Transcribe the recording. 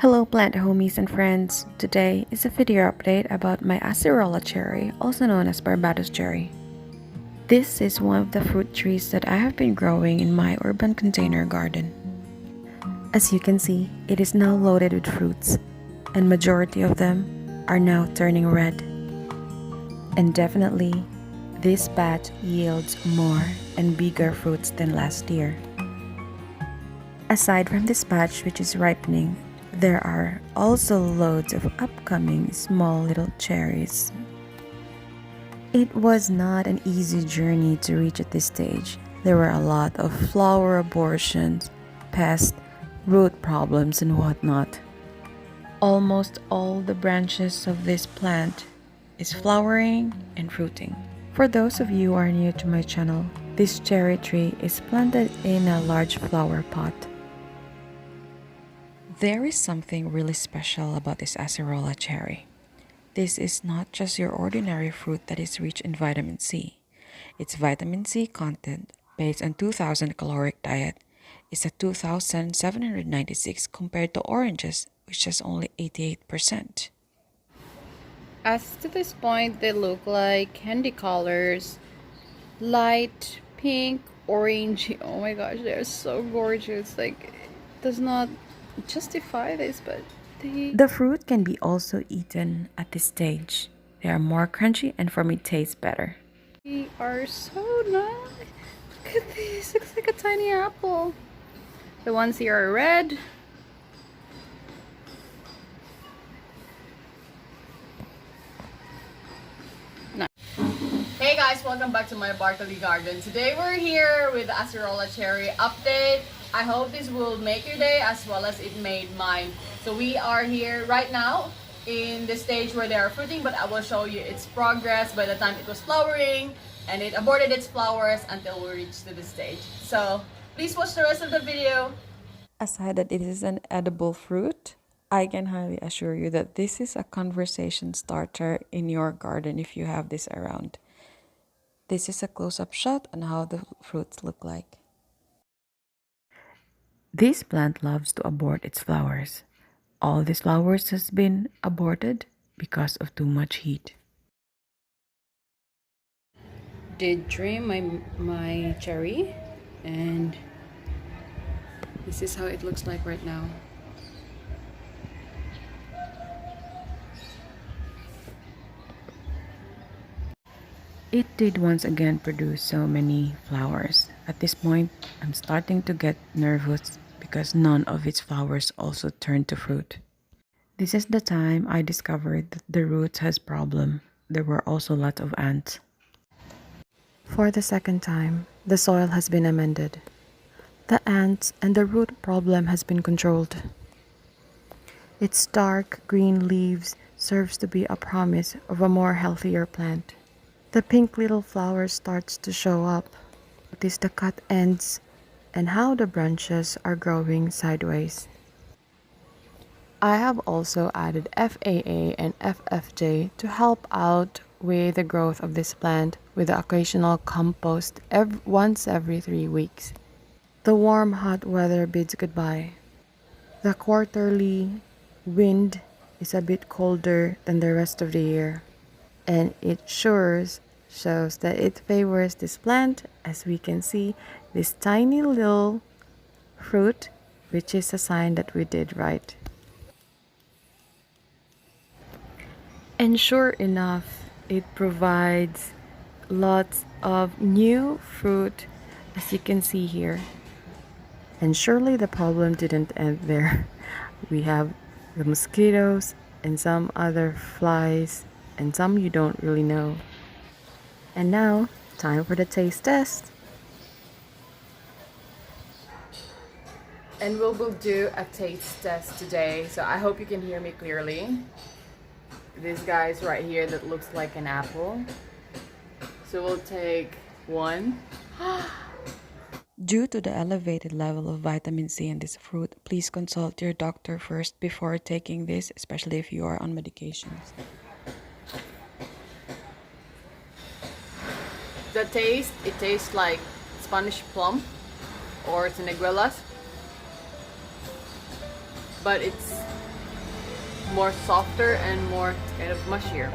Hello plant homies and friends, today is a video update about my Acerola cherry, also known as Barbados cherry. This is one of the fruit trees that I have been growing in my urban container garden. As you can see, it is now loaded with fruits, and majority of them are now turning red. And definitely, this batch yields more and bigger fruits than last year. Aside from this batch which is ripening, there are also loads of upcoming small little cherries. It was not an easy journey to reach at this stage. There were a lot of flower abortions, pests, root problems, and whatnot. Almost all the branches of this plant is flowering and fruiting. For those of you who are new to my channel, this cherry tree is planted in a large flower pot. There is something really special about this Acerola cherry. This is not just your ordinary fruit that is rich in vitamin C. Its vitamin C content, based on 2,000 caloric diet, is at 2,796 compared to oranges, which has only 88%. As to this point, they look like candy colors, light pink, orange. Oh my gosh, they're so gorgeous. Like, it does not justify this, but The fruit can be also eaten at this stage. They are more crunchy and for me taste better. they are so nice. Look at this, looks like a tiny apple. The ones here are red. Nice. Hey guys, welcome back to my Bartley garden. Today we're here with the Acerola cherry update. I hope this will make your day as well as it made mine. So we are here right now in the stage where they are fruiting, but I will show you its progress by the time it was flowering, and it aborted its flowers until we reached to this stage. So please watch the rest of the video. Aside that it is an edible fruit, I can highly assure you that this is a conversation starter in your garden if you have this around. This is a close-up shot on how the fruits look like. This plant loves to abort its flowers. All these flowers has been aborted because of too much heat. Did trim my cherry, and this is how it looks like right now. It did once again produce so many flowers. At this point, I'm starting to get nervous because none of its flowers also turned to fruit. This is the time I discovered that the roots has problem. There were also lots of ants. For the second time, the soil has been amended. The ants and the root problem has been controlled. Its dark green leaves serves to be a promise of a more healthier plant. The pink little flower starts to show up. Notice the cut ends and how the branches are growing sideways. I have also added FAA and FFJ to help out with the growth of this plant with the occasional compost once every 3 weeks. The warm hot weather bids goodbye. The quarterly wind is a bit colder than the rest of the year, and it sure shows that it favors this plant. As we can see, this tiny little fruit, which is a sign that we did right. And sure enough, it provides lots of new fruit, as you can see here. And surely the problem didn't end there. We have the mosquitoes and some other flies and some you don't really know. And now, time for the taste test. And we will do a taste test today, so I hope you can hear me clearly. This guy's right here that looks like an apple. So we'll take one. Due to the elevated level of vitamin C in this fruit, please consult your doctor first before taking this, especially if you are on medications. The taste, it tastes like Spanish plum or siniguelas, but it's more softer and more kind of mushier.